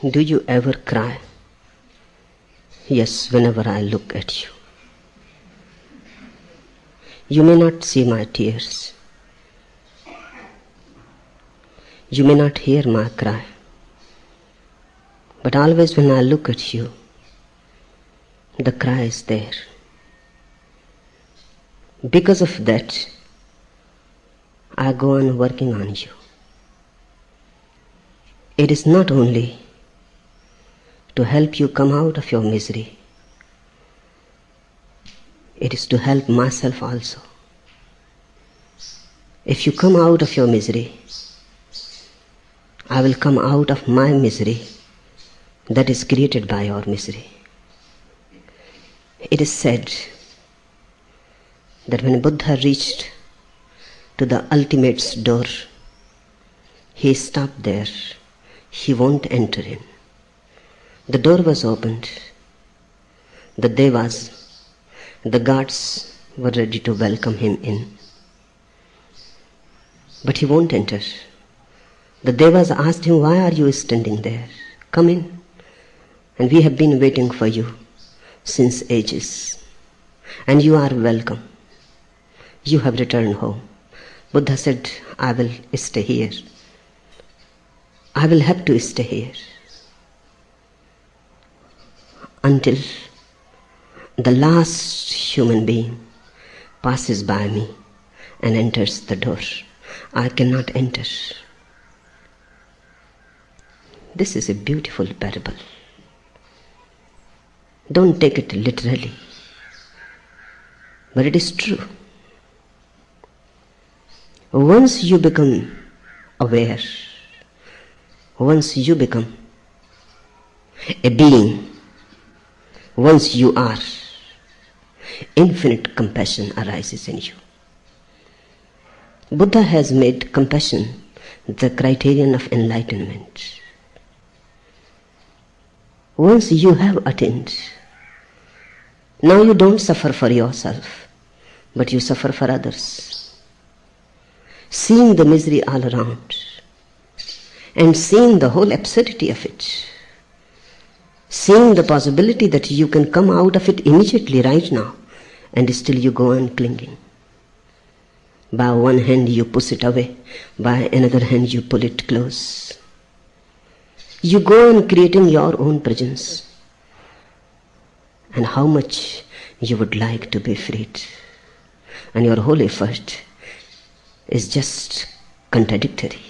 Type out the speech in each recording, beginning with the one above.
Do you ever cry? Yes, whenever I look at you. You may not see my tears. You may not hear my cry. But always when I look at you, the cry is there. Because of that, I go on working on you. It is not only to help you come out of your misery, it is to help myself also. If you come out of your misery, I will come out of my misery that is created by your misery. It is said that when Buddha reached to the ultimate's door, he stopped there. He won't enter in. The door was opened. The devas, the gods were ready to welcome him in. But he won't enter. The devas asked him, "Why are you standing there? Come in. And we have been waiting for you since ages. And you are welcome. You have returned home." Buddha said, "I will stay here. I will have to stay here until the last human being passes by me and enters the door. I cannot enter." This is a beautiful parable. Don't take it literally, but it is true. Once you become aware, once you become a being, once you are, infinite compassion arises in you. Buddha has made compassion the criterion of enlightenment. Once you have attained, now you don't suffer for yourself, but you suffer for others. Seeing the misery all around and seeing the whole absurdity of it, seeing the possibility that you can come out of it immediately right now, and still you go on clinging. By one hand you push it away, by another hand you pull it close. You go on creating your own presence, and how much you would like to be freed, and your whole effort is just contradictory.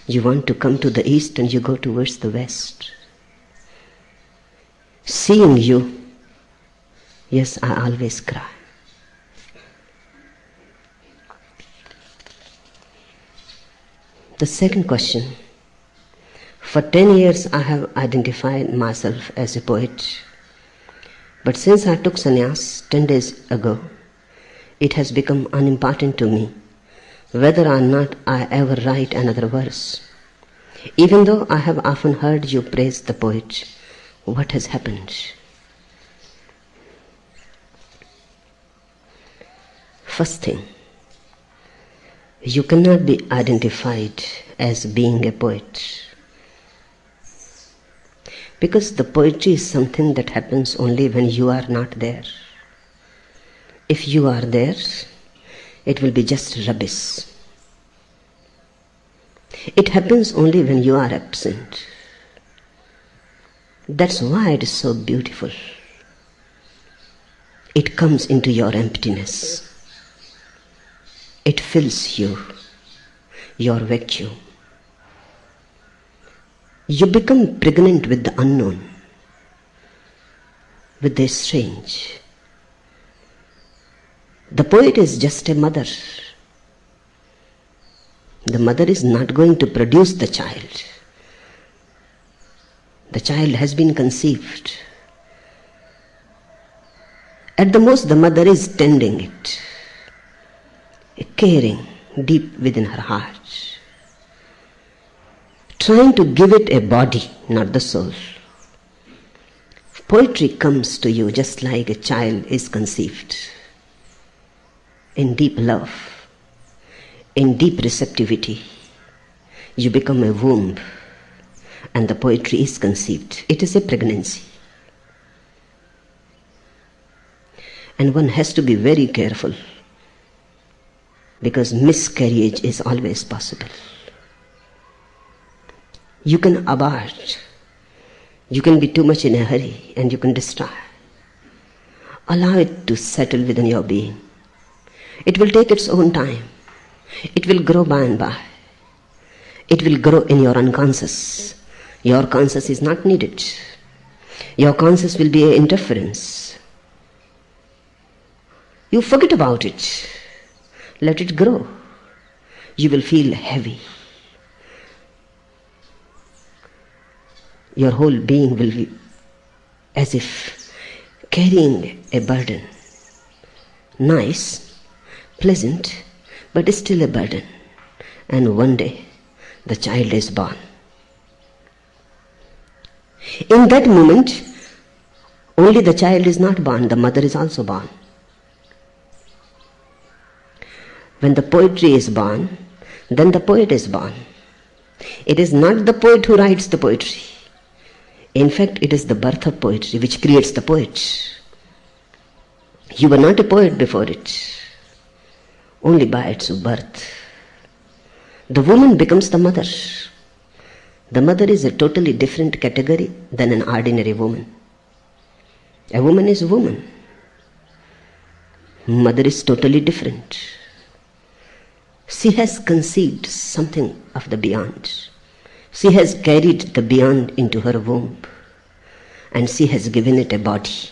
You want to come to the east and you go towards the west. Seeing you, yes, I always cry. The second question. For 10 years I have identified myself as a poet. But since I took sannyas 10 days ago, it has become unimportant to me whether or not I ever write another verse. Even though I have often heard you praise the poet, what has happened? First thing, you cannot be identified as being a poet, because the poetry is something that happens only when you are not there. If you are there, it will be just rubbish. It happens only when you are absent. That's why it is so beautiful. It comes into your emptiness. It fills you, your vacuum. You become pregnant with the unknown, with the strange. The poet is just a mother. The mother is not going to produce the child. The child has been conceived. At the most, the mother is tending it, caring deep within her heart, trying to give it a body, not the soul. Poetry comes to you just like a child is conceived, in deep love, in deep receptivity. You become a womb, and the poetry is conceived. It is a pregnancy. And one has to be very careful, because miscarriage is always possible. You can abort. You can be too much in a hurry and you can destroy. Allow it to settle within your being. It will take its own time. It will grow by and by. It will grow in your unconscious. Your conscious is not needed. Your conscious will be an interference. You forget about it. Let it grow. You will feel heavy. Your whole being will be as if carrying a burden. Nice, pleasant, but still a burden. And one day, the child is born. In that moment, only the child is not born, the mother is also born. When the poetry is born, then the poet is born. It is not the poet who writes the poetry. In fact, it is the birth of poetry which creates the poet. You were not a poet before it, only by its birth. The woman becomes the mother. The mother is a totally different category than an ordinary woman. A woman is a woman. Mother is totally different. She has conceived something of the beyond. She has carried the beyond into her womb, and she has given it a body.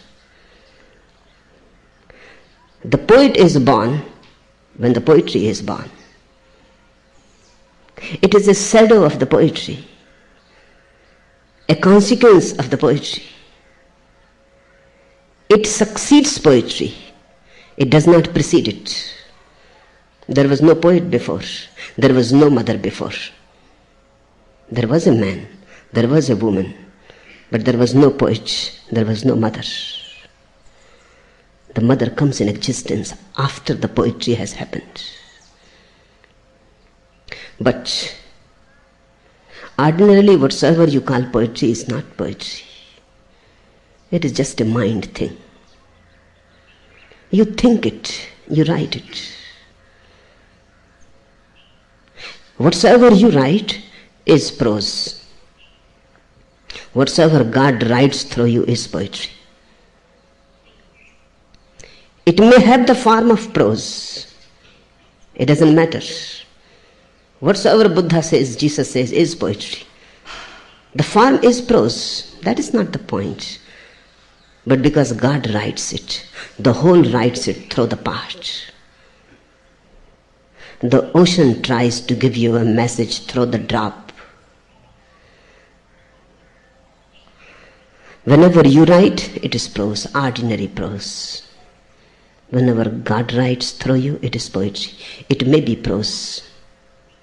The poet is born when the poetry is born. It is a shadow of the poetry, a consequence of the poetry. It succeeds poetry. It does not precede it. There was no poet before. There was no mother before. There was a man, there was a woman, but there was no poet, there was no mother. The mother comes in existence after the poetry has happened. But ordinarily, whatsoever you call poetry is not poetry. It is just a mind thing. You think it, you write it. Whatsoever you write is prose. Whatsoever God writes through you is poetry. It may have the form of prose. It doesn't matter. Whatsoever Buddha says, Jesus says, is poetry. The form is prose. That is not the point. But because God writes it, the whole writes it through the part. The ocean tries to give you a message through the drop. Whenever you write, it is prose, ordinary prose. Whenever God writes through you, it is poetry. It may be prose.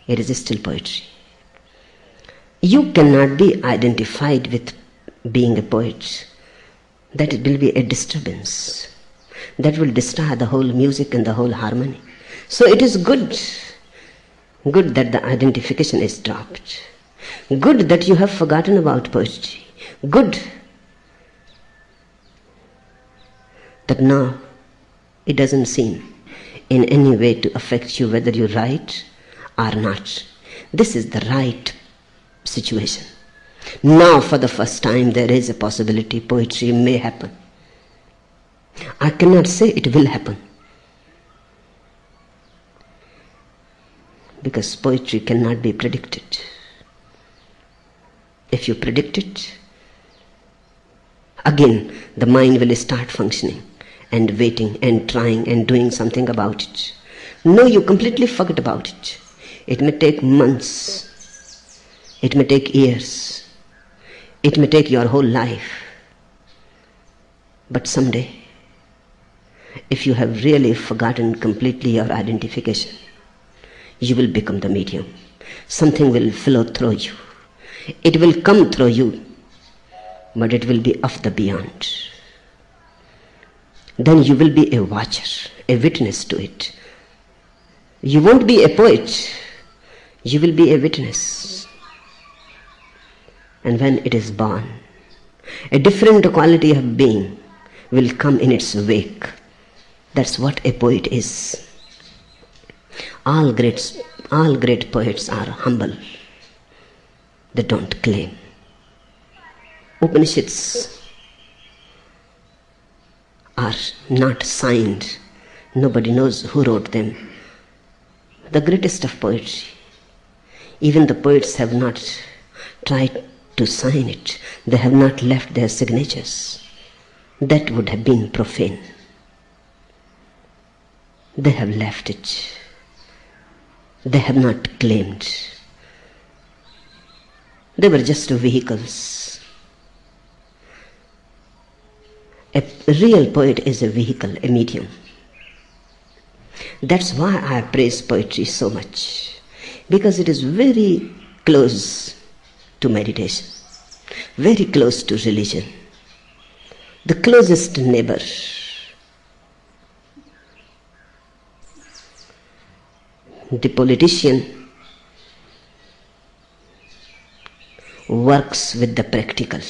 It is still poetry. You cannot be identified with being a poet. That will be a disturbance. That will destroy the whole music and the whole harmony. So it is good that the identification is dropped. Good that you have forgotten about poetry. Good that now it doesn't seem in any way to affect you whether you write or not. This is the right situation. Now for the first time there is a possibility poetry may happen. I cannot say it will happen, because poetry cannot be predicted. If you predict it, again the mind will start functioning and waiting and trying and doing something about it. No, you completely forget about it. It may take months. It may take years. It may take your whole life. But someday, if you have really forgotten completely your identification, you will become the medium. Something will flow through you. It will come through you, but it will be of the beyond. Then you will be a watcher, a witness to it. You won't be a poet, you will be a witness. And when it is born, a different quality of being will come in its wake. That's what a poet is. All great poets are humble. They don't claim. Upanishads are not signed. Nobody knows who wrote them. The greatest of poetry. Even the poets have not tried to sign it. They have not left their signatures. That would have been profane. They have left it. They have not claimed. They were just vehicles. A real poet is a vehicle, a medium. That's why I praise poetry so much, because it is very close to meditation, very close to religion, the closest neighbor. The politician works with the practical.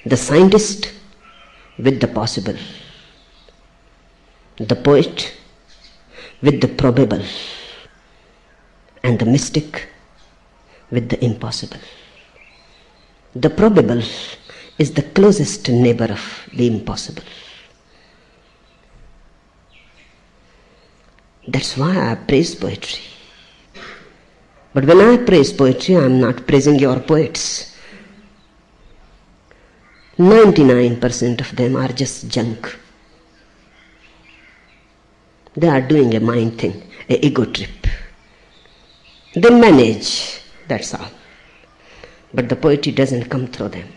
The scientist with the possible. The poet with the probable. And the mystic with the impossible. The probable is the closest neighbor of the impossible. That's why I praise poetry. But when I praise poetry, I am not praising your poets. 99% of them are just junk. They are doing a mind thing, an ego trip. They manage, that's all. But the poetry doesn't come through them.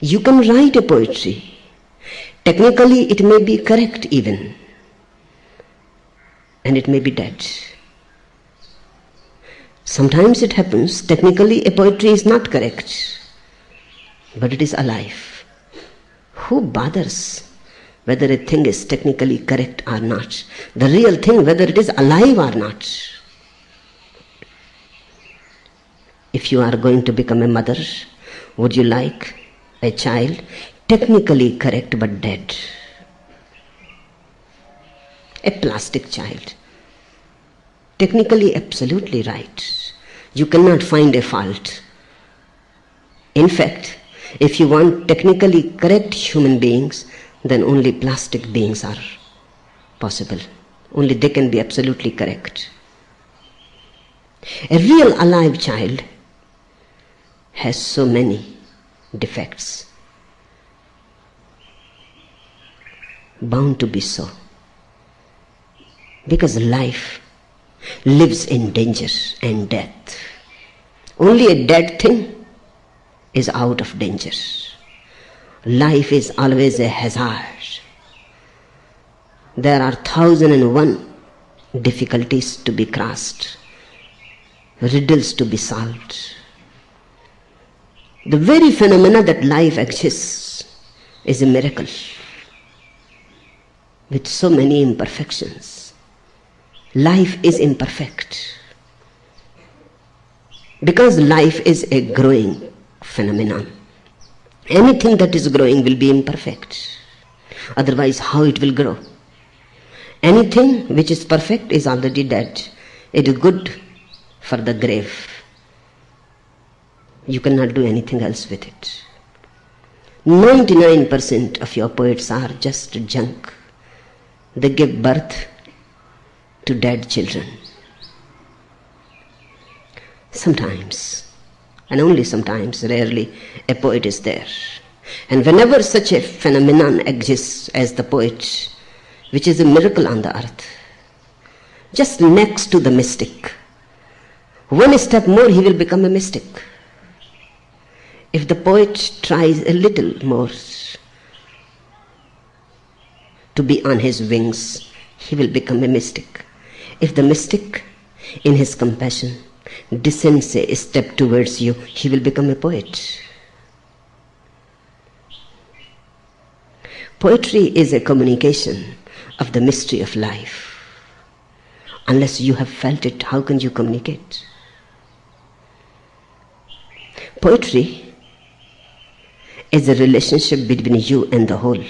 You can write a poetry. Technically, it may be correct even. And it may be dead. Sometimes it happens, technically a poetry is not correct, but it is alive. Who bothers whether a thing is technically correct or not? The real thing, whether it is alive or not. If you are going to become a mother, would you like a child technically correct but dead? A plastic child. Technically absolutely right. You cannot find a fault. In fact, if you want technically correct human beings, then only plastic beings are possible. Only they can be absolutely correct. A real alive child has so many defects. Bound to be so. Because life lives in danger and death. Only a dead thing is out of danger. Life is always a hazard. There are 1,001 difficulties to be crossed, riddles to be solved. The very phenomena that life exists is a miracle with so many imperfections. Life is imperfect because life is a growing phenomenon. Anything that is growing will be imperfect. Otherwise, how it will grow? Anything which is perfect is already dead. It is good for the grave. You cannot do anything else with it. 99% of your poets are just junk. They give birth to dead children. Sometimes, and only sometimes, rarely, a poet is there. And whenever such a phenomenon exists as the poet, which is a miracle on the earth, just next to the mystic, one step more he will become a mystic. If the poet tries a little more to be on his wings, he will become a mystic. If the mystic, in his compassion, descends a step towards you, he will become a poet. Poetry is a communication of the mystery of life. Unless you have felt it, how can you communicate? poetry is a relationship between you and the whole.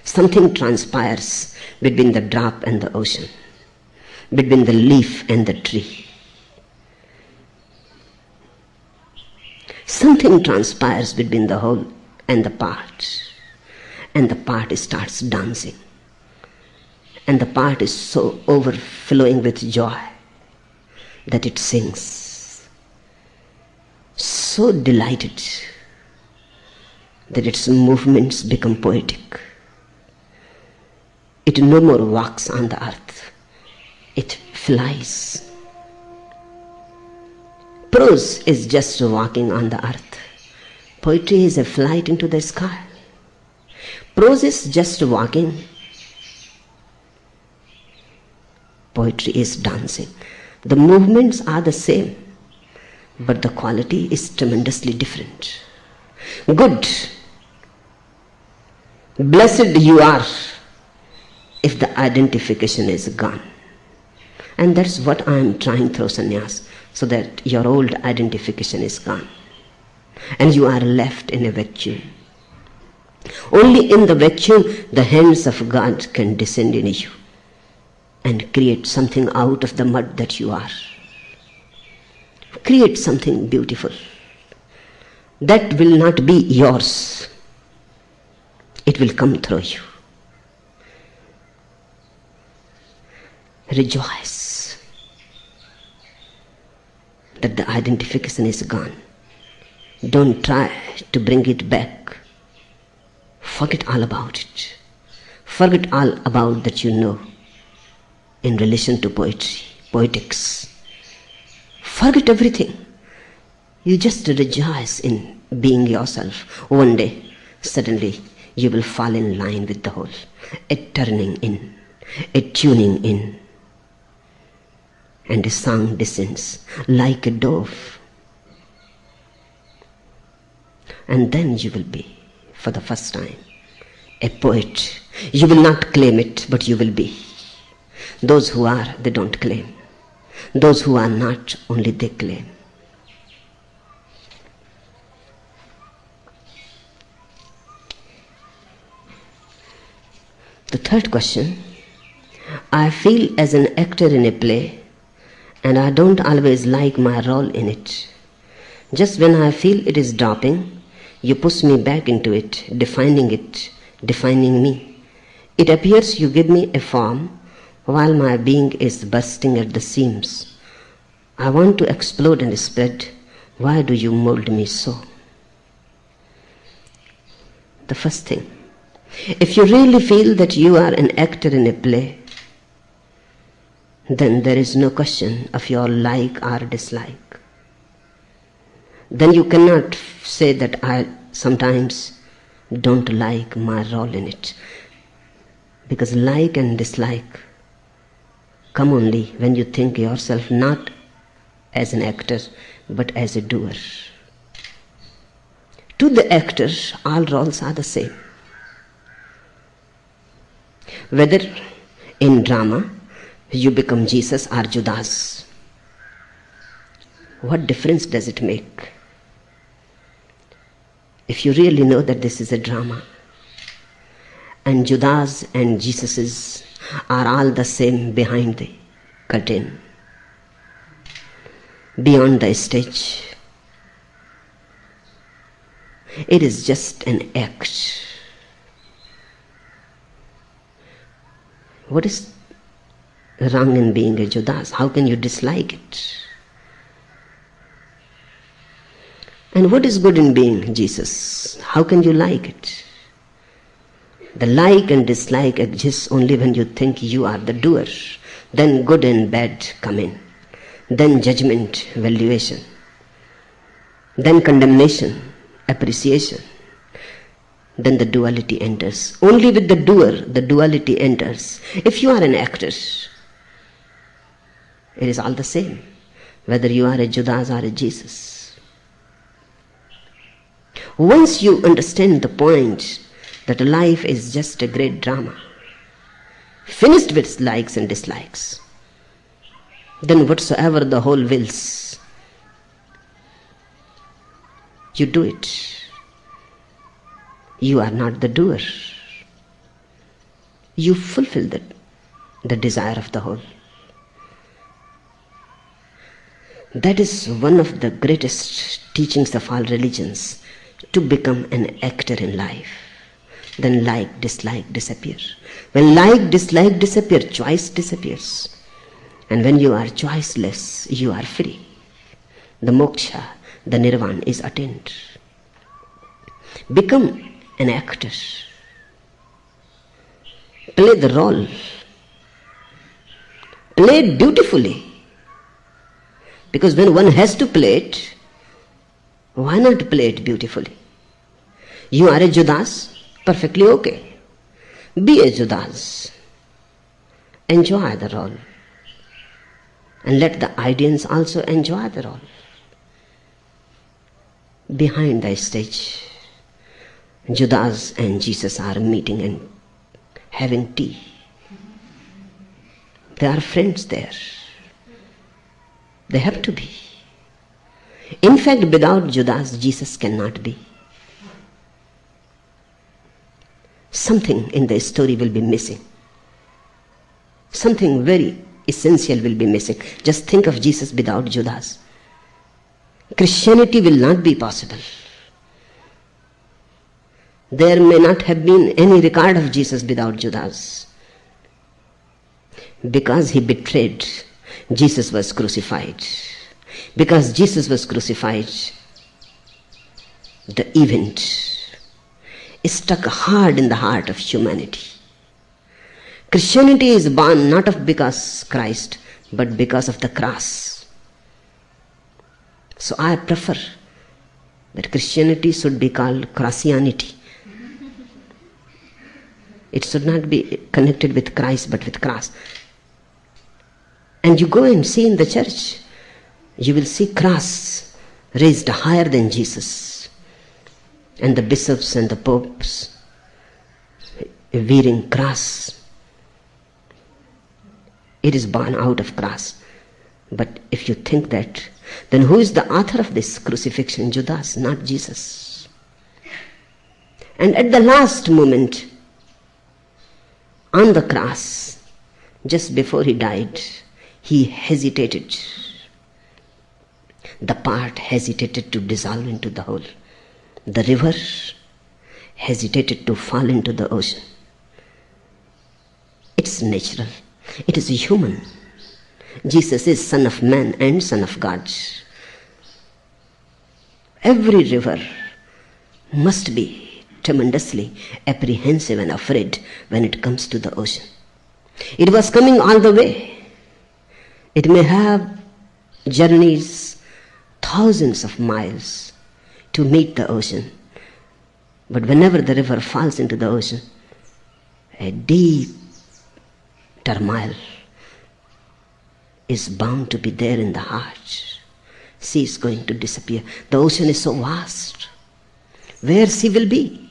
Something transpires between the drop and the ocean, between the leaf and the tree. Something transpires between the whole and the part starts dancing. And the part is so overflowing with joy that it sings, so delighted that its movements become poetic. It no more walks on the earth, it flies. Prose is just walking on the earth. Poetry is a flight into the sky. Prose is just walking. Poetry is dancing. The movements are the same, but the quality is tremendously different. Good. Blessed you are if the identification is gone. And that's what I am trying through sannyas, so that your old identification is gone. And you are left in a vacuum. Only in the vacuum the hands of God can descend in you and create something out of the mud that you are. Create something beautiful. That will not be yours. It will come through you. Rejoice that the identification is gone. Don't try to bring it back. Forget all about it. Forget all about that you know in relation to poetry, poetics. Forget everything. You just rejoice in being yourself. One day, suddenly, you will fall in line with the whole. A turning in, a tuning in. And a song descends like a dove. And then you will be, for the first time, a poet. You will not claim it, but you will be. Those who are, they don't claim. Those who are not, only they claim. The third question, I feel as an actor in a play, and I don't always like my role in it. Just when I feel it is dropping, you push me back into it, defining me. It appears you give me a form while my being is bursting at the seams. I want to explode and spread. Why do you mold me so? The first thing, if you really feel that you are an actor in a play, then there is no question of your like or dislike. Then you cannot say that I sometimes don't like my role in it. Because like and dislike come only when you think yourself not as an actor, but as a doer. To the actor, all roles are the same. Whether in drama, you become Jesus or Judas. What difference does it make? If you really know that this is a drama, and Judas and Jesuses are all the same behind the curtain, beyond the stage, it is just an act. What is wrong in being a Judas? How can you dislike it? And what is good in being Jesus? How can you like it? The like and dislike exists only when you think you are the doer. Then good and bad come in. Then judgment, valuation. Then condemnation, appreciation. Then the duality enters. Only with the doer, the duality enters. If you are an actor, it is all the same, whether you are a Judas or a Jesus. Once you understand the point that life is just a great drama, finished with likes and dislikes, then whatsoever the whole wills, You do it. You are not the doer. You fulfill the desire of the whole. That is one of the greatest teachings of all religions, to become an actor in life. Then like, dislike disappear. When like, dislike disappear, choice disappears. And when you are choiceless, you are free. The moksha, the nirvana is attained. Become an actor. Play the role. Play it beautifully. Because when one has to play it, why not play it beautifully? You are a Judas, perfectly okay. Be a Judas. Enjoy the role. And let the audience also enjoy the role. Behind the stage, Judas and Jesus are meeting and having tea. They are friends there. They have to be. In fact, without Judas, Jesus cannot be. Something in the story will be missing. Something very essential will be missing. Just think of Jesus without Judas. Christianity will not be possible. There may not have been any record of Jesus without Judas. Because he betrayed, Jesus was crucified. Because Jesus was crucified, the event stuck hard in the heart of humanity. Christianity is born not of because Christ, but because of the cross. So I prefer that Christianity should be called Crossianity. It should not be connected with Christ, but with cross. And you go and see in the church, you will see cross raised higher than Jesus. And the bishops and the popes wearing cross. It is born out of cross. But if you think that, then who is the author of this crucifixion? Judas, not Jesus. And at the last moment, on the cross, just before he died, he hesitated. The part hesitated to dissolve into the whole. The river hesitated to fall into the ocean. It's natural. It is human. Jesus is Son of Man and Son of God. Every river must be tremendously apprehensive and afraid when it comes to the ocean. It was coming all the way. It may have journeys thousands of miles to meet the ocean. But whenever the river falls into the ocean, a deep turmoil is bound to be there in the heart. Sea is going to disappear. The ocean is so vast. Where sea will be?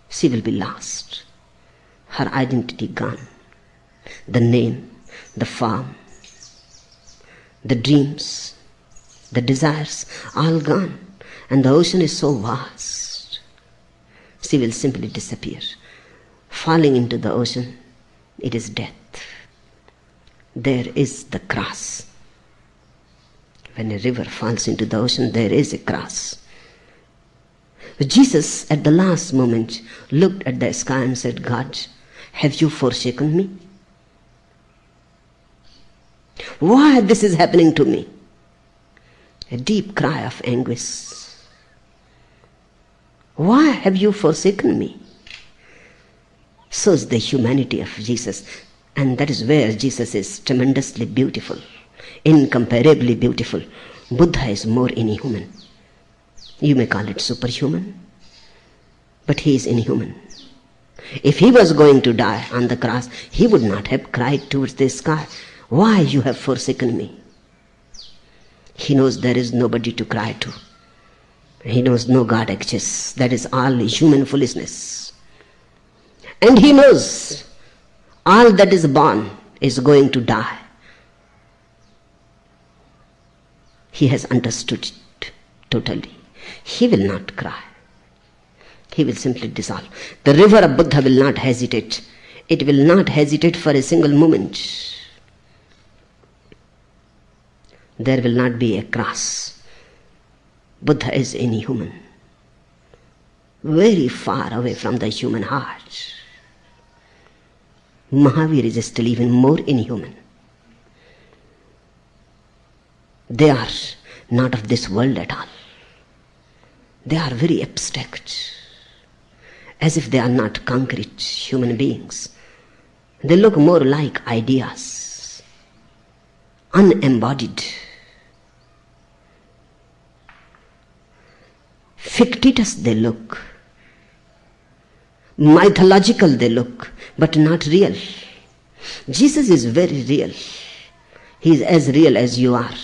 She will be lost. Her identity gone. The name, the form, the dreams, the desires, all gone. And the ocean is so vast. She will simply disappear. Falling into the ocean, it is death. There is the cross. When a river falls into the ocean, there is a cross. Jesus, at the last moment, looked at the sky and said, God, have you forsaken me? Why this is happening to me? A deep cry of anguish. Why have you forsaken me? Shows the humanity of Jesus. And that is where Jesus is tremendously beautiful, incomparably beautiful. Buddha is more inhuman. You may call it superhuman, but he is inhuman. If he was going to die on the cross, he would not have cried towards the sky, why you have forsaken me? He knows there is nobody to cry to. He knows no God exists. That is all human foolishness. And he knows all that is born is going to die. he has understood it totally. He will not cry. He will simply dissolve. The river of Buddha will not hesitate. It will not hesitate for a single moment. There will not be a cross. Buddha is inhuman, very far away from the human heart. Mahavir is still even more inhuman. They are not of this world at all. They are very abstract, as if they are not concrete human beings. They look more like ideas, unembodied. Fictitious they look, mythological they look, but not real. Jesus is very real. He is as real as you are.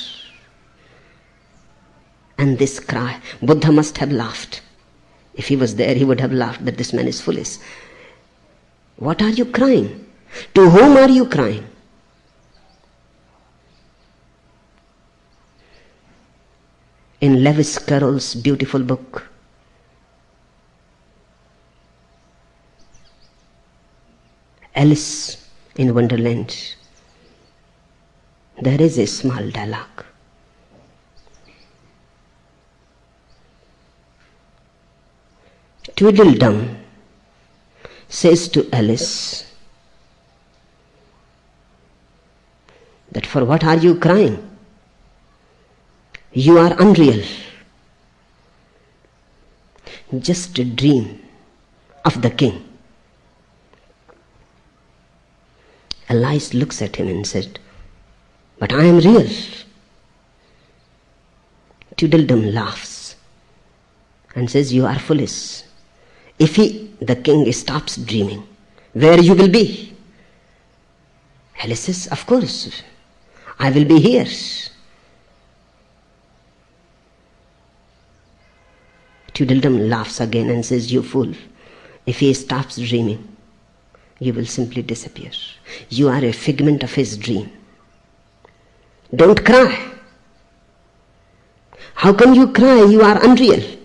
And this cry, Buddha must have laughed. If he was there, he would have laughed that this man is foolish. What are you crying? To whom are you crying? In Lewis Carroll's beautiful book, Alice in Wonderland, there is a small dialogue. Tweedledum says to Alice that for what are you crying? You are unreal. Just a dream of the king. Alice looks at him and said, but I am real. Tweedledum laughs and says, you are foolish. If the king stops dreaming, where you will be? Alice says, of course, I will be here. Tweedledum laughs again and says, you fool, if he stops dreaming, you will simply disappear. You are a figment of his dream. Don't cry. How can you cry? You are unreal.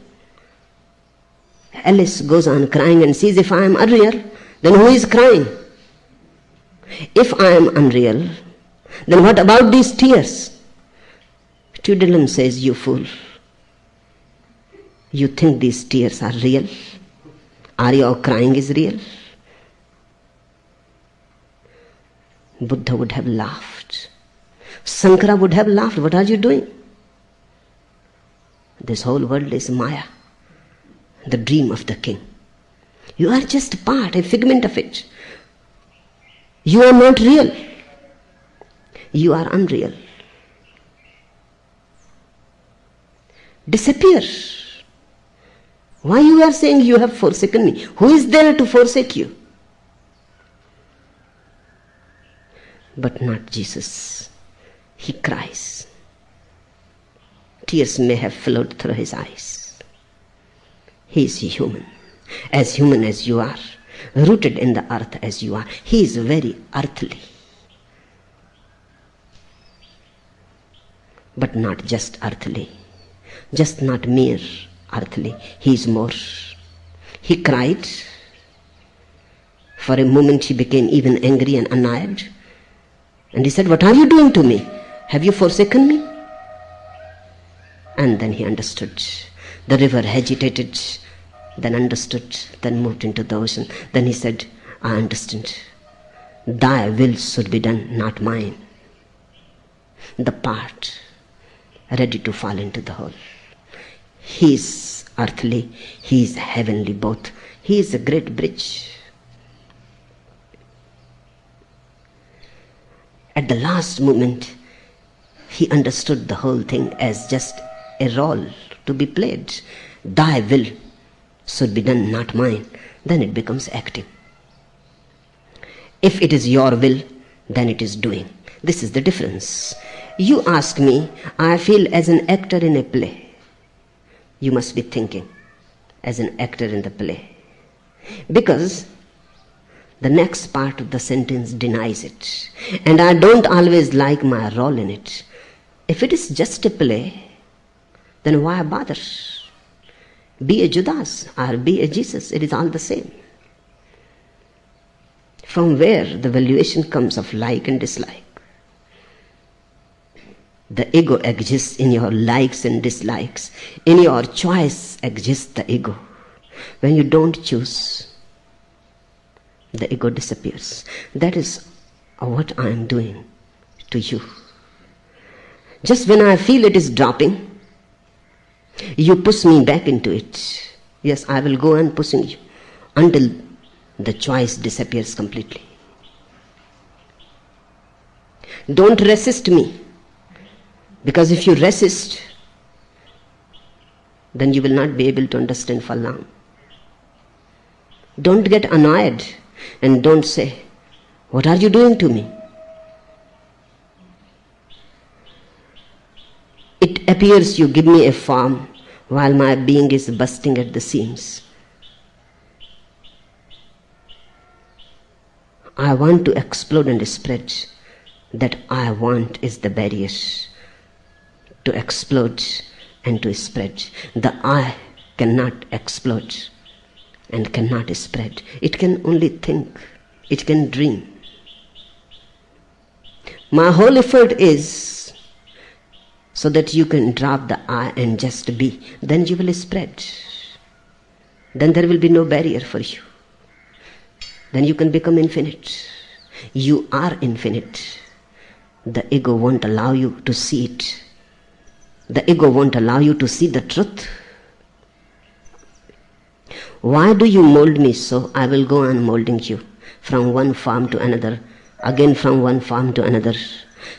Alice goes on crying and says, if I am unreal, then who is crying? If I am unreal, then what about these tears? Tweedledum says, you fool. You think these tears are real? Are your crying is real? Buddha would have laughed. Sankara would have laughed. What are you doing? This whole world is Maya, the dream of the king. You are just part, a figment of it. You are not real. You are unreal. Disappear. Why you are saying you have forsaken me? Who is there to forsake you? But not Jesus. He cries. Tears may have flowed through his eyes. He is human as you are, rooted in the earth as you are. He is very earthly. But not just earthly, just not mere earthly. He is more. He cried. For a moment he became even angry and annoyed. And he said, what are you doing to me? Have you forsaken me? And then he understood. The river agitated, then understood, then moved into the ocean. Then he said, I understand. Thy will should be done, not mine. The part ready to fall into the hole. He is earthly, he is heavenly both. He is a great bridge. At the last moment, he understood the whole thing as just a role to be played. Thy will should be done, not mine. Then it becomes acting. If it is your will, then it is doing. This is the difference. You ask me, I feel as an actor in a play. You must be thinking as an actor in the play. Because the next part of the sentence denies it. And I don't always like my role in it. If it is just a play, then why bother? Be a Judas or be a Jesus, it is all the same. From where the valuation comes of like and dislike. The ego exists in your likes and dislikes. In your choice exists the ego. When you don't choose, the ego disappears. That is what I am doing to you. Just when I feel it is dropping, you push me back into it. Yes, I will go on pushing you until the choice disappears completely. Don't resist me, because if you resist, then you will not be able to understand for long. Don't get annoyed and don't say, "What are you doing to me?" It appears you give me a form while my being is bursting at the seams. I want to explode and spread. That I want is the barrier to explode and to spread. The I cannot explode and cannot spread. It can only think. It can dream. My whole effort is so that you can drop the I and just be. Then you will spread. Then there will be no barrier for you. Then you can become infinite. You are infinite. The ego won't allow you to see it. The ego won't allow you to see the truth. Why do you mold me so? I will go on molding you from one form to another, again from one form to another,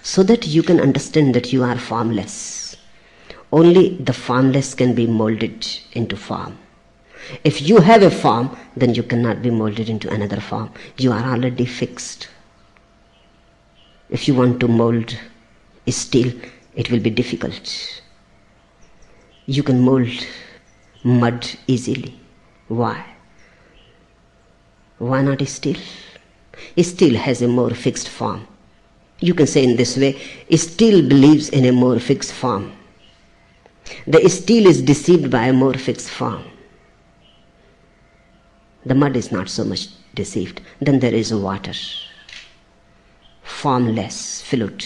so that you can understand that you are formless. Only the formless can be molded into form. If you have a form, then you cannot be molded into another form. You are already fixed. If you want to mold steel, it will be difficult. You can mold mud easily. Why? Why not steel? Steel has a more fixed form. You can say in this way, steel believes in a more fixed form. The steel is deceived by a more fixed form. The mud is not so much deceived. Then there is water. Formless, fluid.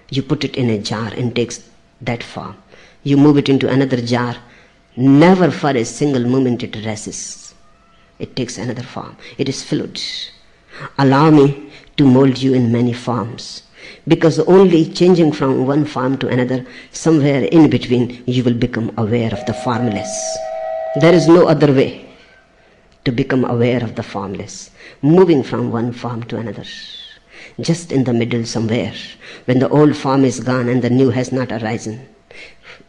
You put it in a jar and takes that form. You move it into another jar. Never for a single moment it resists. It takes another form. It is fluid. Allow me to mold you in many forms. Because only changing from one form to another, somewhere in between, you will become aware of the formless. There is no other way to become aware of the formless. Moving from one form to another. Just in the middle somewhere, when the old form is gone and the new has not arisen,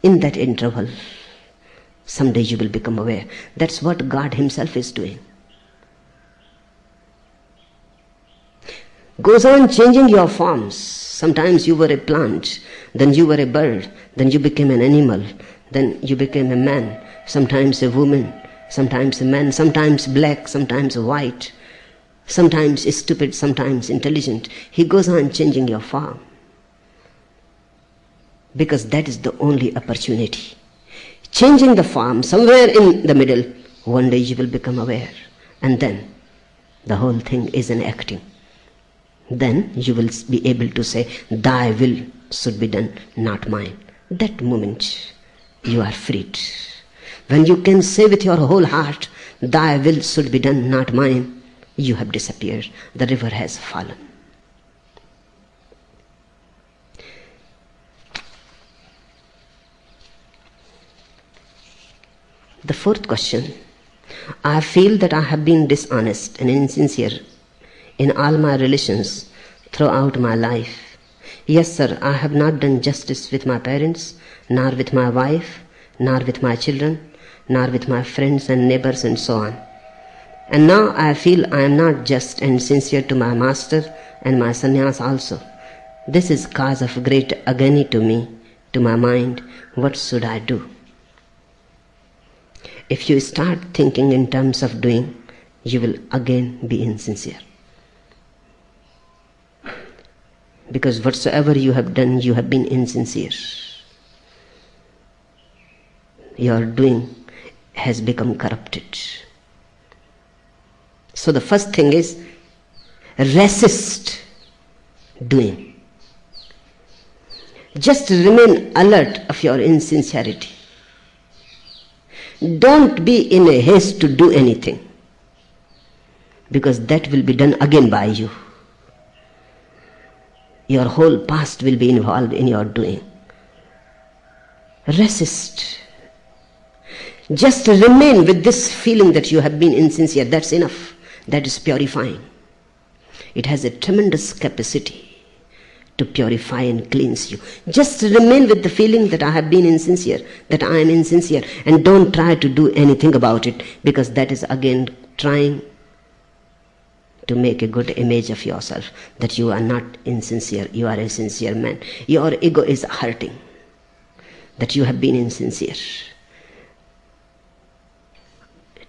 in that interval, someday you will become aware. That's what God Himself is doing. Goes on changing your forms. Sometimes you were a plant, then you were a bird, then you became an animal, then you became a man, sometimes a woman, sometimes a man, sometimes black, sometimes white, sometimes stupid, sometimes intelligent. He goes on changing your form. Because that is the only opportunity. Changing the form, somewhere in the middle, one day you will become aware. And then the whole thing is an acting. Then you will be able to say, "Thy will should be done, not mine." That moment you are freed. When you can say with your whole heart, "Thy will should be done, not mine," you have disappeared. The river has fallen. The fourth question. I feel that I have been dishonest and insincere in all my relations throughout my life. Yes, sir, I have not done justice with my parents, nor with my wife, nor with my children, nor with my friends and neighbors and so on. And now I feel I am not just and sincere to my master and my sannyas also. This is cause of great agony to me, to my mind. What should I do? If you start thinking in terms of doing, you will again be insincere. Because whatsoever you have done, you have been insincere. Your doing has become corrupted. So the first thing is, resist doing. Just remain alert of your insincerity. Don't be in a haste to do anything, because that will be done again by you. Your whole past will be involved in your doing. Resist. Just remain with this feeling that you have been insincere. That's enough. That is purifying. It has a tremendous capacity to purify and cleanse you. Just remain with the feeling that I have been insincere, that I am insincere, and don't try to do anything about it, because that is again trying to make a good image of yourself, that you are not insincere, you are a sincere man. Your ego is hurting that you have been insincere.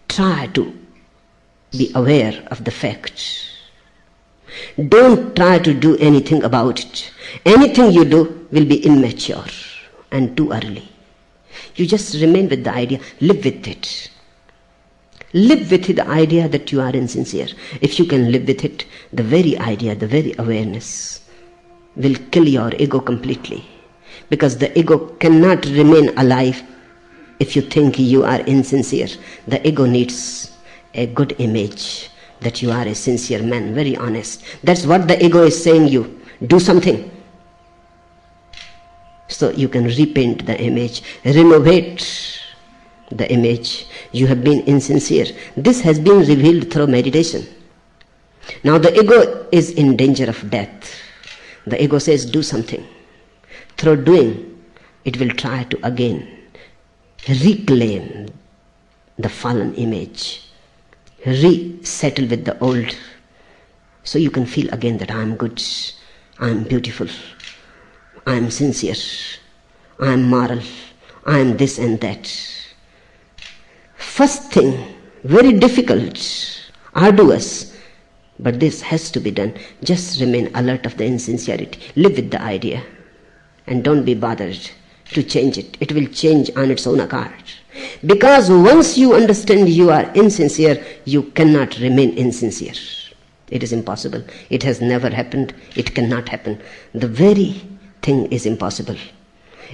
Try to be aware of the fact. Don't try to do anything about it. Anything you do will be immature and too early. You just remain with the idea, live with it. Live with the idea that you are insincere. If you can live with it, the very idea, the very awareness will kill your ego completely. Because the ego cannot remain alive if you think you are insincere. The ego needs a good image that you are a sincere man, very honest. That's what the ego is saying you. Do something. So you can repaint the image, renovate the image. You have been insincere. This has been revealed through meditation. Now the ego is in danger of death. The ego says, do something. Through doing, it will try to again reclaim the fallen image, resettle with the old, so you can feel again that I am good, I am beautiful, I am sincere, I am moral, I am this and that. First thing, very difficult, arduous, but this has to be done. Just remain alert of the insincerity. Live with the idea and don't be bothered to change it. It will change on its own account. Because once you understand you are insincere, you cannot remain insincere. It is impossible. It has never happened. It cannot happen. The very thing is impossible.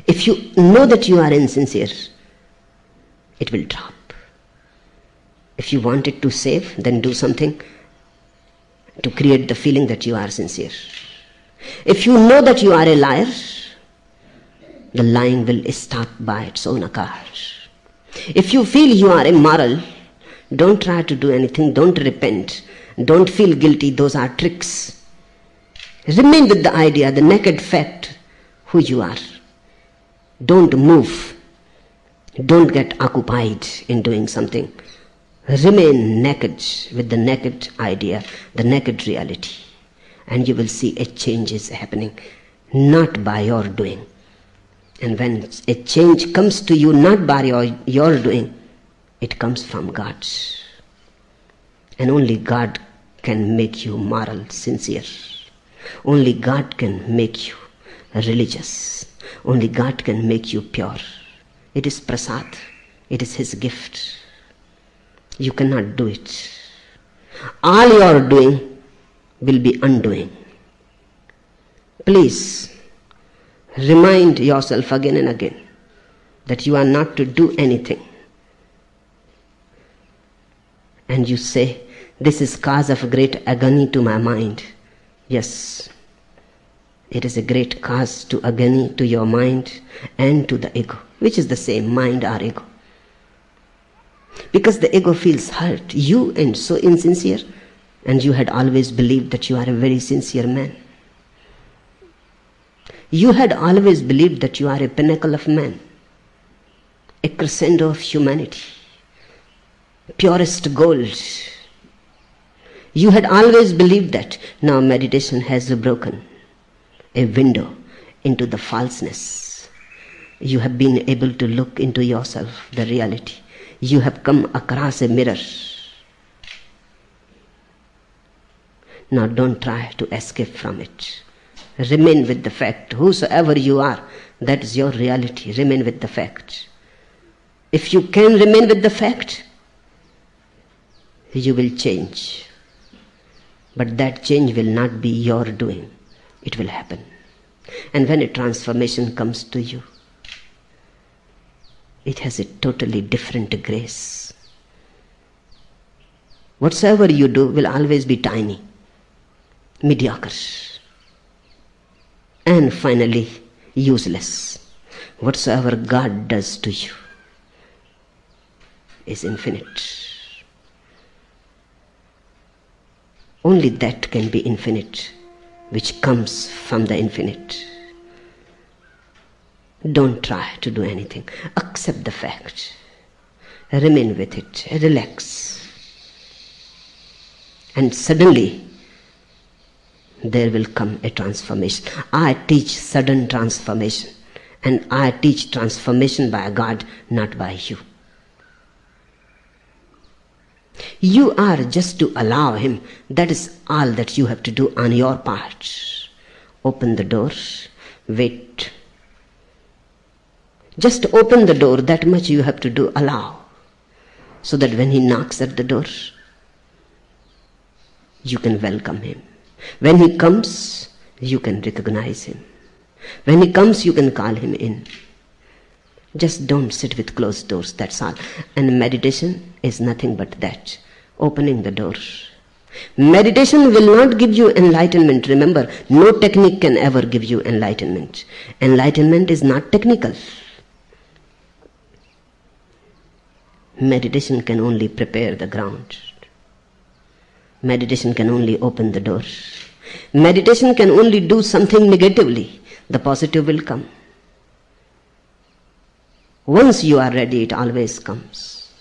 If you know that you are insincere, it will drop. If you want it to save, then do something to create the feeling that you are sincere. If you know that you are a liar, the lying will stop by its own account. If you feel you are immoral, don't try to do anything, don't repent, don't feel guilty, those are tricks. Remain with the idea, the naked fact, who you are. Don't move, don't get occupied in doing something. Remain naked with the naked idea, the naked reality, and you will see a change is happening, not by your doing. And when a change comes to you not by your doing, it comes from God. And only God can make you moral, sincere. Only God can make you religious. Only God can make you pure. It is prasad. It is His gift. You cannot do it. All your doing will be undoing. Please remind yourself again and again that you are not to do anything. And you say, this is cause of great agony to my mind. Yes, it is a great cause to agony to your mind and to the ego, which is the same, mind or ego. Because the ego feels hurt. You and so insincere, and you had always believed that you are a very sincere man. You had always believed that you are a pinnacle of man, a crescendo of humanity, purest gold. You had always believed that. Now meditation has broken a window into the falseness. You have been able to look into yourself, the reality. You have come across a mirror. Now don't try to escape from it. Remain with the fact. Whosoever you are, that is your reality. Remain with the fact. If you can remain with the fact, you will change. But that change will not be your doing. It will happen. And when a transformation comes to you, it has a totally different grace. Whatsoever you do will always be tiny, mediocre, and finally useless. Whatsoever God does to you is infinite. Only that can be infinite, which comes from the infinite. Don't try to do anything. Accept the fact. Remain with it. Relax. And suddenly, there will come a transformation. I teach sudden transformation. And I teach transformation by God, not by you. You are just to allow Him. That is all that you have to do on your part. Open the door. Wait. Just open the door. That much you have to do. Allow. So that when He knocks at the door, you can welcome Him. When He comes, you can recognize Him. When He comes, you can call Him in. Just don't sit with closed doors, that's all. And meditation is nothing but that, opening the door. Meditation will not give you enlightenment. Remember, no technique can ever give you enlightenment. Enlightenment is not technical. Meditation can only prepare the ground. Meditation can only open the door. Meditation can only do something negatively. The positive will come. Once you are ready, it always comes.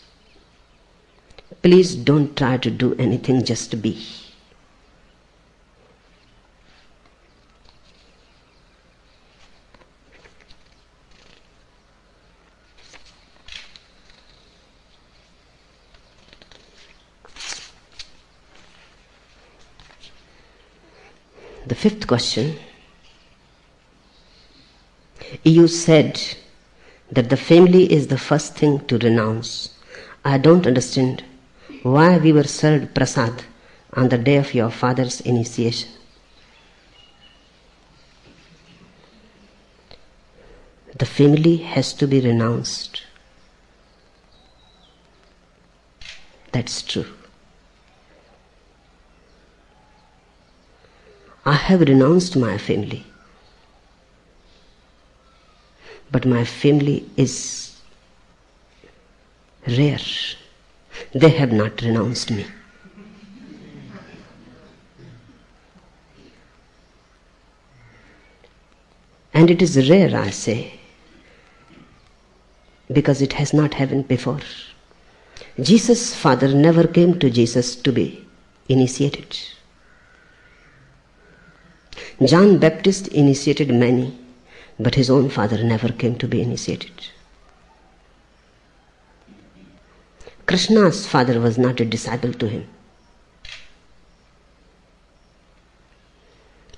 Please don't try to do anything, just be. The fifth question. You said that the family is the first thing to renounce. I don't understand why we were served prasad on the day of your father's initiation. The family has to be renounced. That's true. I have renounced my family. But my family is rare. They have not renounced me. And it is rare, I say, because it has not happened before. Jesus' father never came to Jesus to be initiated. John Baptist initiated many, but his own father never came to be initiated. Krishna's father was not a disciple to him.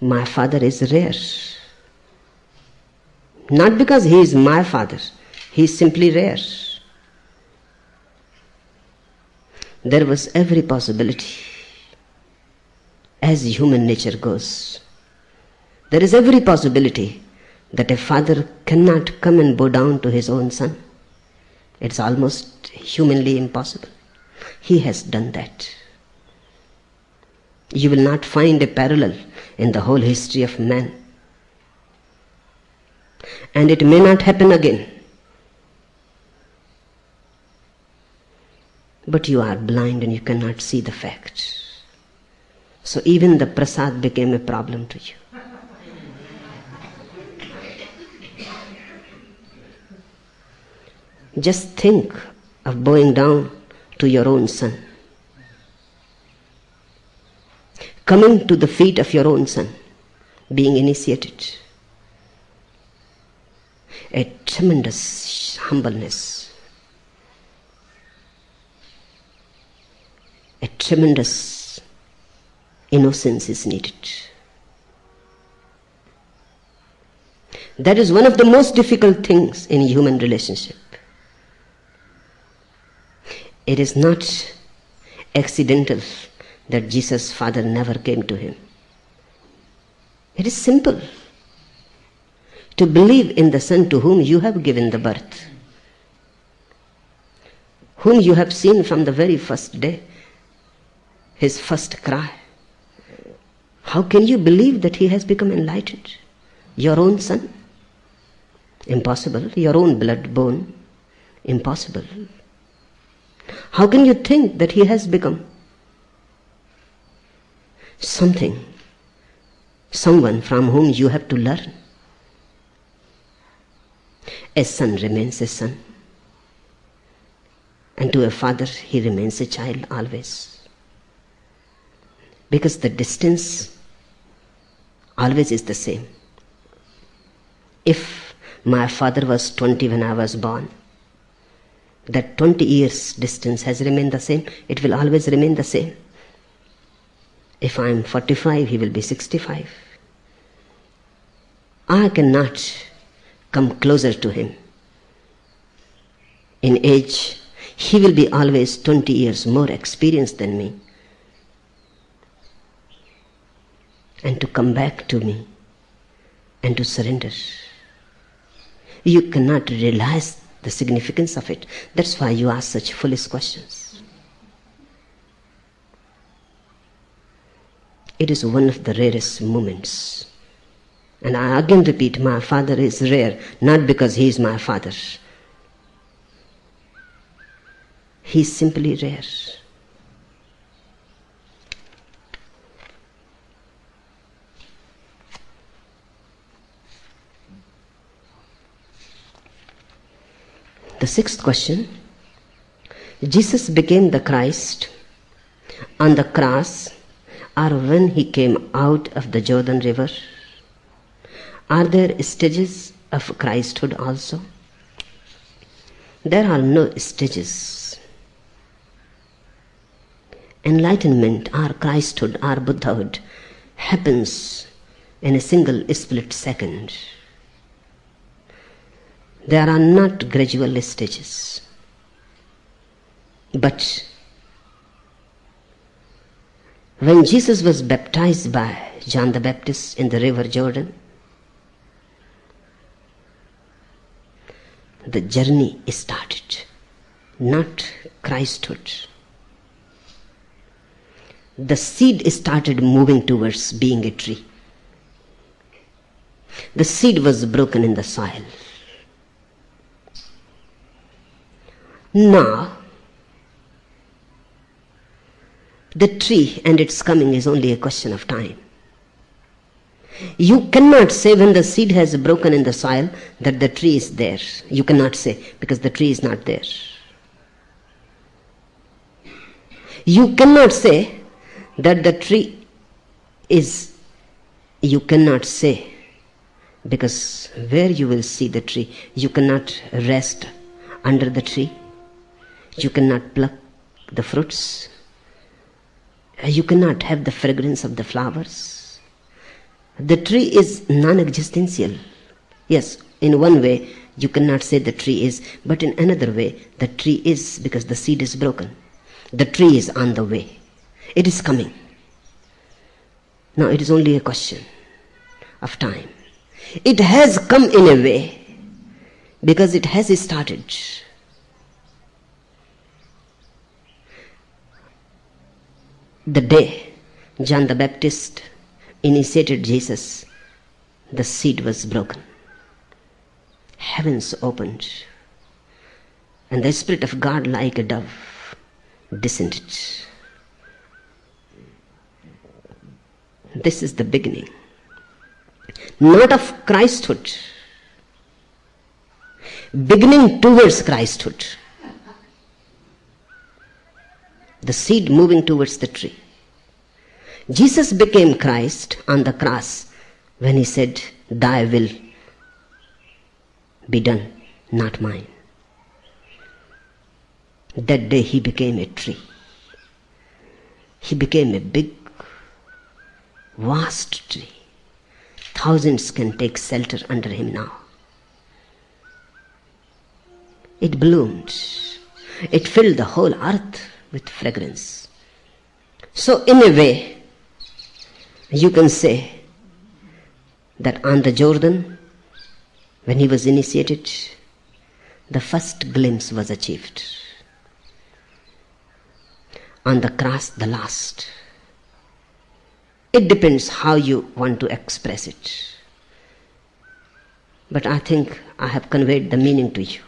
My father is rare. Not because he is my father, he is simply rare. There was every possibility, as human nature goes. There is every possibility that a father cannot come and bow down to his own son. It's almost humanly impossible. He has done that. You will not find a parallel in the whole history of man. And it may not happen again. But you are blind and you cannot see the facts. So even the prasad became a problem to you. Just think of bowing down to your own son. Coming to the feet of your own son, being initiated. A tremendous humbleness. A tremendous innocence is needed. That is one of the most difficult things in human relationship. It is not accidental that Jesus' Father never came to him. It is simple to believe in the Son to whom you have given the birth, whom you have seen from the very first day, his first cry. How can you believe that he has become enlightened? Your own son? Impossible. Your own blood bone? Impossible. How can you think that he has become something, someone from whom you have to learn? A son remains a son, and to a father he remains a child always, because the distance always is the same. If my father was 20 when I was born, that 20 years distance has remained the same. It will always remain the same. If I am 45, he will be 65. I cannot come closer to him. In age, he will be always 20 years more experienced than me. And to come back to me and to surrender, you cannot realize the significance of it. That's why you ask such foolish questions. It is one of the rarest moments. And I again repeat, my father is rare, not because he is my father. He is simply rare. The sixth question, Jesus became the Christ on the cross or when he came out of the Jordan River? Are there stages of Christhood also? There are no stages. Enlightenment or Christhood or Buddhahood happens in a single split second. There are not gradual stages. But when Jesus was baptized by John the Baptist in the river Jordan, the journey started, not Christhood. The seed started moving towards being a tree. The seed was broken in the soil. Now, the tree and its coming is only a question of time. You cannot say when the seed has broken in the soil that the tree is there. You cannot say, because the tree is not there. You cannot say that the tree is, you cannot say, because where you will see the tree, you cannot rest under the tree. You cannot pluck the fruits. You cannot have the fragrance of the flowers. The tree is non-existential. Yes, in one way you cannot say the tree is, but in another way the tree is, because the seed is broken. The tree is on the way. It is coming. Now it is only a question of time. It has come in a way because it has started. The day John the Baptist initiated Jesus, the seed was broken. Heavens opened, and the Spirit of God, like a dove, descended. This is the beginning, not of Christhood, beginning towards Christhood. The seed moving towards the tree. Jesus became Christ on the cross when he said, "Thy will be done, not mine." That day he became a tree. He became a big, vast tree, Thousands can take shelter under him now. It bloomed. It filled the whole earth with fragrance. So in a way, you can say that on the Jordan, when he was initiated, the first glimpse was achieved. On the cross, the last. It depends how you want to express it. But I think I have conveyed the meaning to you.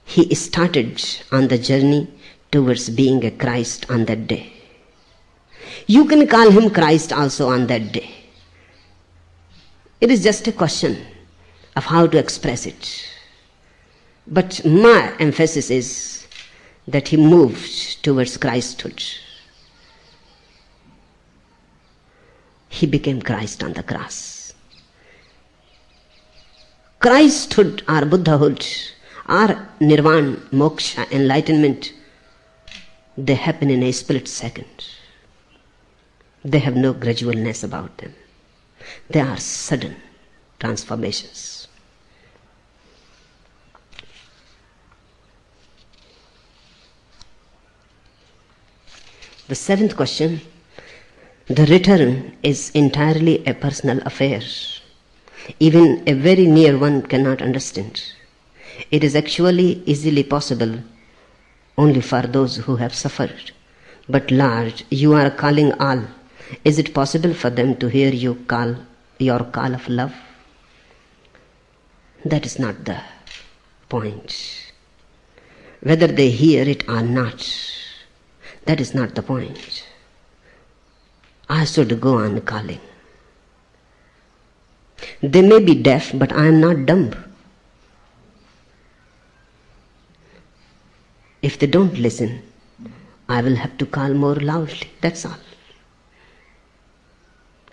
He started on the journey towards being a Christ on that day. You can call him Christ also on that day. It is just a question of how to express it. But my emphasis is that he moved towards Christhood. He became Christ on the cross. Christhood or Buddhahood or Nirvana, Moksha, enlightenment, they happen in a split second. They have no gradualness about them. They are sudden transformations. The seventh question, the return is entirely a personal affair. Even a very near one cannot understand. It is actually easily possible only for those who have suffered. But Lord, you are calling all. Is it possible for them to hear you call your call of love? That is not the point. Whether they hear it or not, that is not the point. I should go on calling. They may be deaf, but I am not dumb. If they don't listen, I will have to call more loudly. That's all.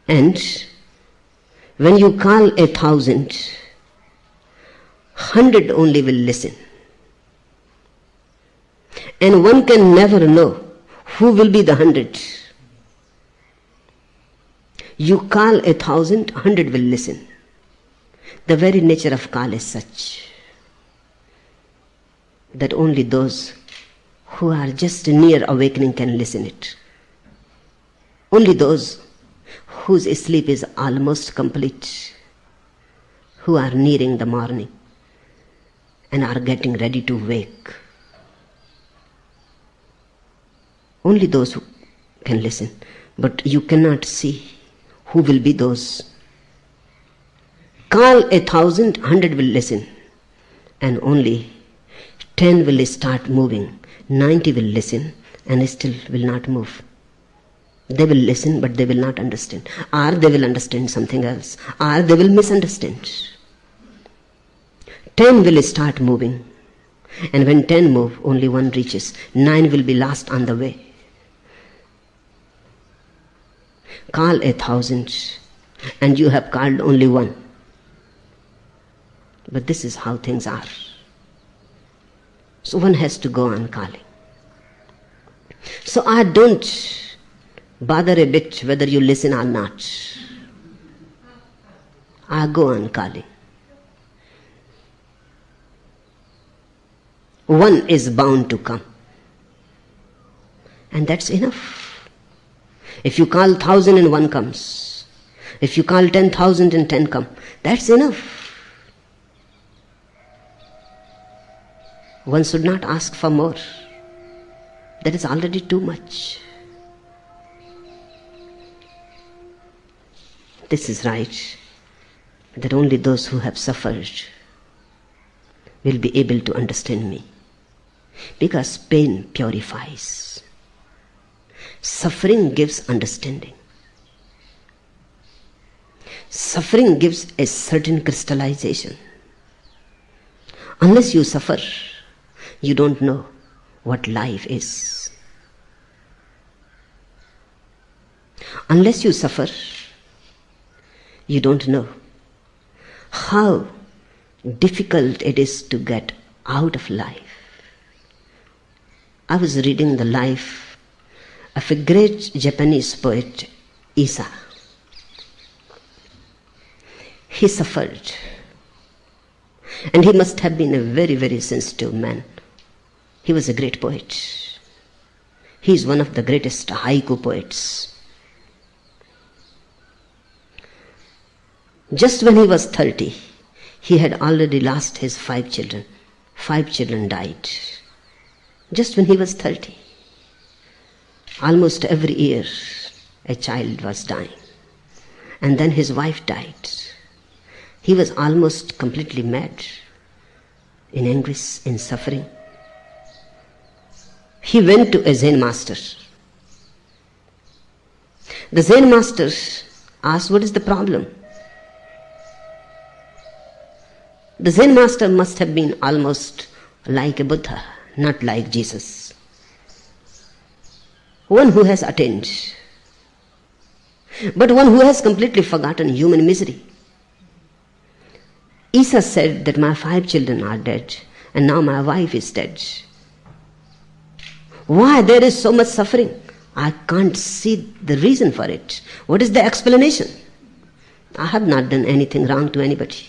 And when you call 1,000, 100 only will listen. And one can never know who will be the 100. You call 1,000, 100 will listen. The very nature of call is such that only those who are just near awakening can listen it. Only those whose sleep is almost complete, who are nearing the morning and are getting ready to wake. Only those who can listen, but you cannot see who will be those. Call 1,000, 100 will listen, and only 10 will start moving, 90 will listen and still will not move. They will listen, but they will not understand. Or they will understand something else. Or they will misunderstand. 10 will start moving. And when 10 move, only 1 reaches. 9 will be lost on the way. Call 1,000 and you have called only 1. But this is how things are. So one has to go on calling. So I don't bother a bit whether you listen or not. I go on calling. One is bound to come. And that's enough. If you call 1,000 and 1 comes, if you call 10,000 and 10 come, that's enough. One should not ask for more. That is already too much. This is right, that only those who have suffered will be able to understand me. Because pain purifies. Suffering gives understanding. Suffering gives a certain crystallization. Unless you suffer, you don't know what life is. Unless you suffer, you don't know how difficult it is to get out of life. I was reading the life of a great Japanese poet, Isa. He suffered. And he must have been a very, very sensitive man. He was a great poet. He is one of the greatest haiku poets. Just when he was 30, he had already lost his 5 children. 5 children died. Just when he was 30. Almost every year, a child was dying. And then his wife died. He was almost completely mad, in anguish, in suffering. He went to a Zen master. The Zen master asked, what is the problem? The Zen master must have been almost like a Buddha, not like Jesus. One who has attained, but one who has completely forgotten human misery. Isa said that my 5 children are dead, and now my wife is dead. Why there is so much suffering? I can't see the reason for it. What is the explanation? I have not done anything wrong to anybody.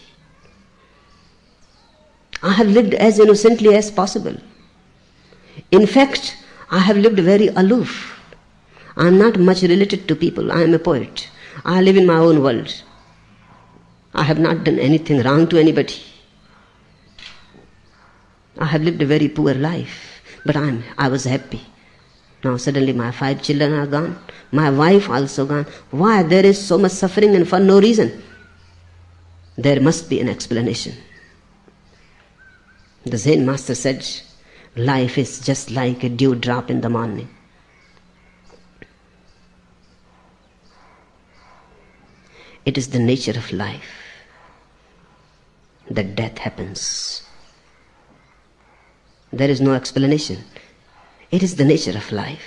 I have lived as innocently as possible. In fact, I have lived very aloof. I am not much related to people. I am a poet. I live in my own world. I have not done anything wrong to anybody. I have lived a very poor life, but I was happy. Now suddenly my 5 children are gone. My wife also gone. Why there is so much suffering and for no reason? There must be an explanation. The Zen master said, life is just like a dewdrop in the morning. It is the nature of life that death happens. There is no explanation. It is the nature of life.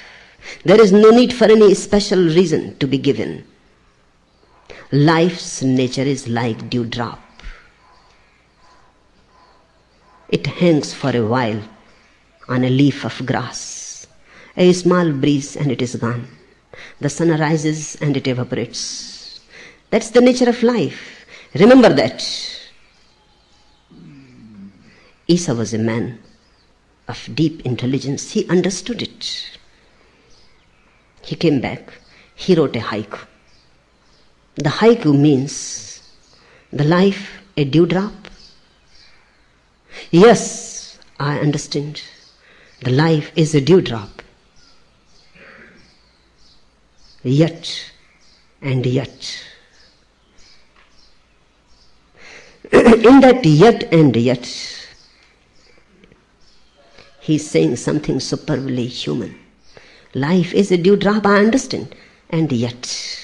There is no need for any special reason to be given. Life's nature is like dewdrop. It hangs for a while on a leaf of grass. A small breeze and it is gone. The sun rises and it evaporates. That's the nature of life. Remember that. Isa was a man of deep intelligence. He understood it. He came back. He wrote a haiku. The haiku means the life a dewdrop. Yes, I understand. The life is a dewdrop. Yet and yet. In that yet and yet, he's saying something superbly human. Life is a dewdrop, I understand. And yet,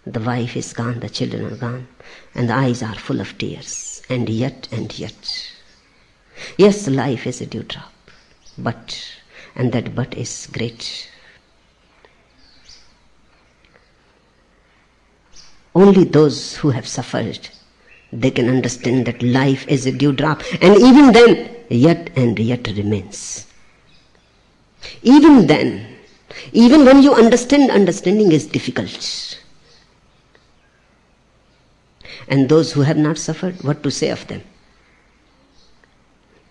the wife is gone, the children are gone, and the eyes are full of tears. And yet. Yes, life is a dewdrop. But, and that but is great. Only those who have suffered, they can understand that life is a dewdrop. And even then, yet and yet remains. Even then, even when you understand, understanding is difficult. And those who have not suffered, what to say of them?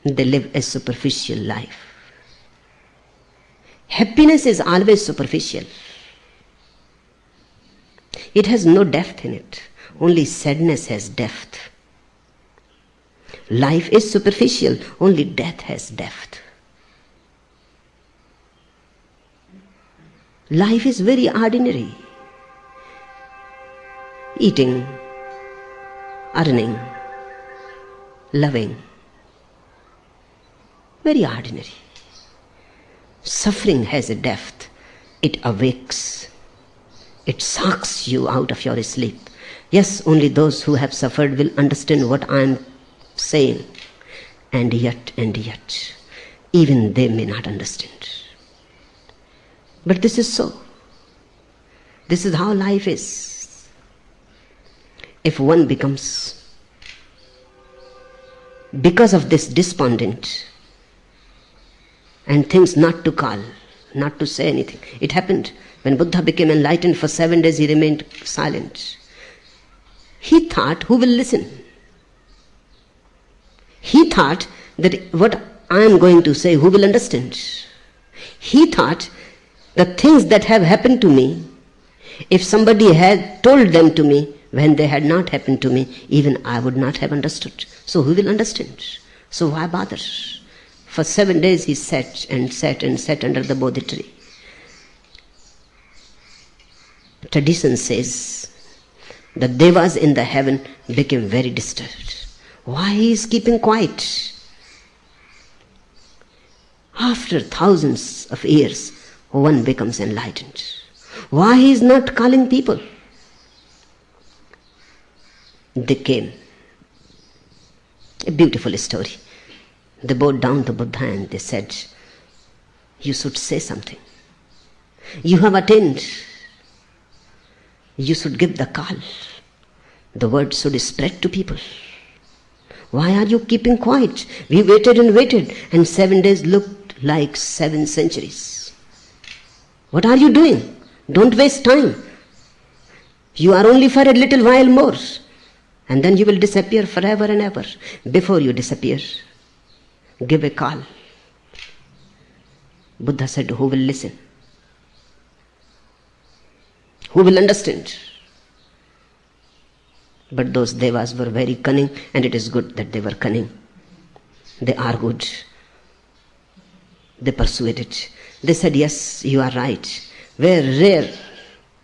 They live a superficial life. Happiness is always superficial. It has no depth in it. Only sadness has depth. Life is superficial. Only death has depth. Life is very ordinary. Eating, earning, loving. Very ordinary. Suffering has a depth. It awakes. It sucks you out of your sleep. Yes, only those who have suffered will understand what I am saying. And yet, even they may not understand. But this is so. This is how life is. If one becomes, because of this, despondent, and thinks not to call, not to say anything. It happened when Buddha became enlightened. For 7 days he remained silent. He thought, who will listen? He thought that what I am going to say, who will understand? He thought the things that have happened to me, if somebody had told them to me when they had not happened to me, even I would not have understood. So who will understand? So why bother? For 7 days he sat and sat and sat under the Bodhi tree. Tradition says the devas in the heaven became very disturbed. Why he is keeping quiet? After thousands of years, one becomes enlightened. Why he is not calling people? They came. A beautiful story. They bowed down to Buddha and they said, you should say something. You have attained. You should give the call. The word should spread to people. Why are you keeping quiet? We waited and waited, and 7 days looked like 7 centuries. What are you doing? Don't waste time. You are only for a little while more, and then you will disappear forever and ever. Before you disappear, give a call. Buddha said, who will listen? Who will understand? But those devas were very cunning, and it is good that they were cunning. They argued. They persuaded. They said, yes, you are right. Where rare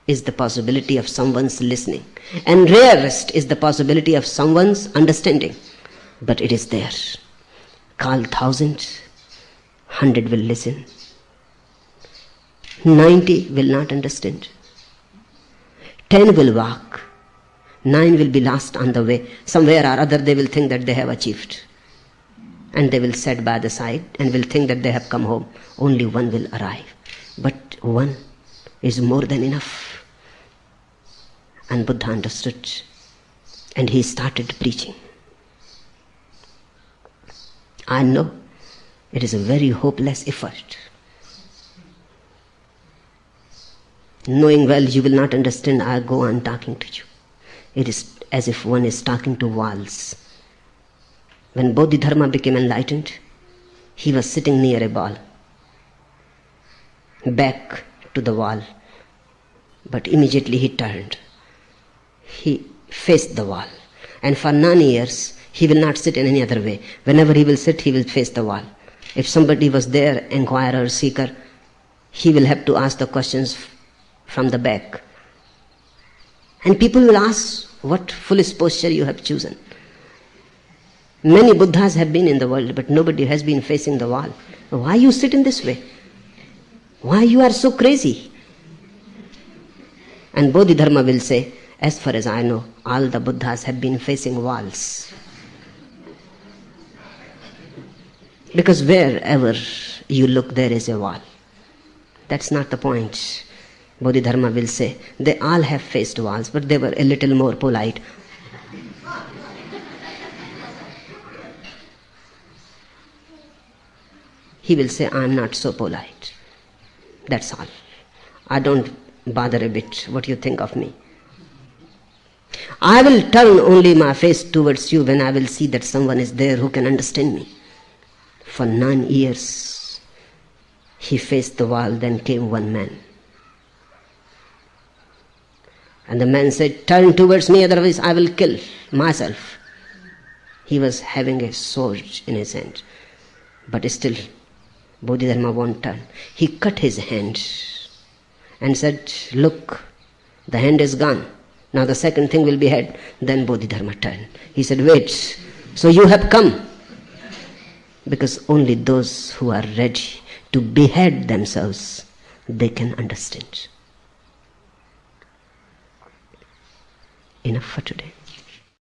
is the possibility of someone's listening, and rarest is the possibility of someone's understanding. But it is there. Call 1,000, 100 will listen. 90 will not understand. 10 will walk. 9 will be lost on the way. Somewhere or other they will think that they have achieved. And they will sit by the side and will think that they have come home. Only 1 will arrive. But 1 is more than enough. And Buddha understood. And he started preaching. I know it is a very hopeless effort. Knowing well you will not understand, I go on talking to you. It is as if one is talking to walls. When Bodhidharma became enlightened, he was sitting near a wall, back to the wall. But immediately he turned. He faced the wall. And for 9 years, he will not sit in any other way. Whenever he will sit, he will face the wall. If somebody was there, inquirer, seeker, he will have to ask the questions from the back. And people will ask, what foolish posture you have chosen. Many Buddhas have been in the world, but nobody has been facing the wall. Why you sit in this way? Why you are so crazy? And Bodhidharma will say, as far as I know, all the Buddhas have been facing walls. Because wherever you look, there is a wall. That's not the point. Bodhidharma will say, they all have faced walls, but they were a little more polite. He will say, I am not so polite. That's all. I don't bother a bit what you think of me. I will turn only my face towards you when I will see that someone is there who can understand me. For 9 years, he faced the wall, then came one man. And the man said, turn towards me, otherwise I will kill myself. He was having a sword in his hand. But still, Bodhidharma won't turn. He cut his hand and said, look, the hand is gone. Now the second thing will be head. Then Bodhidharma turned. He said, wait, so you have come. Because only those who are ready to behead themselves, they can understand. Enough for today.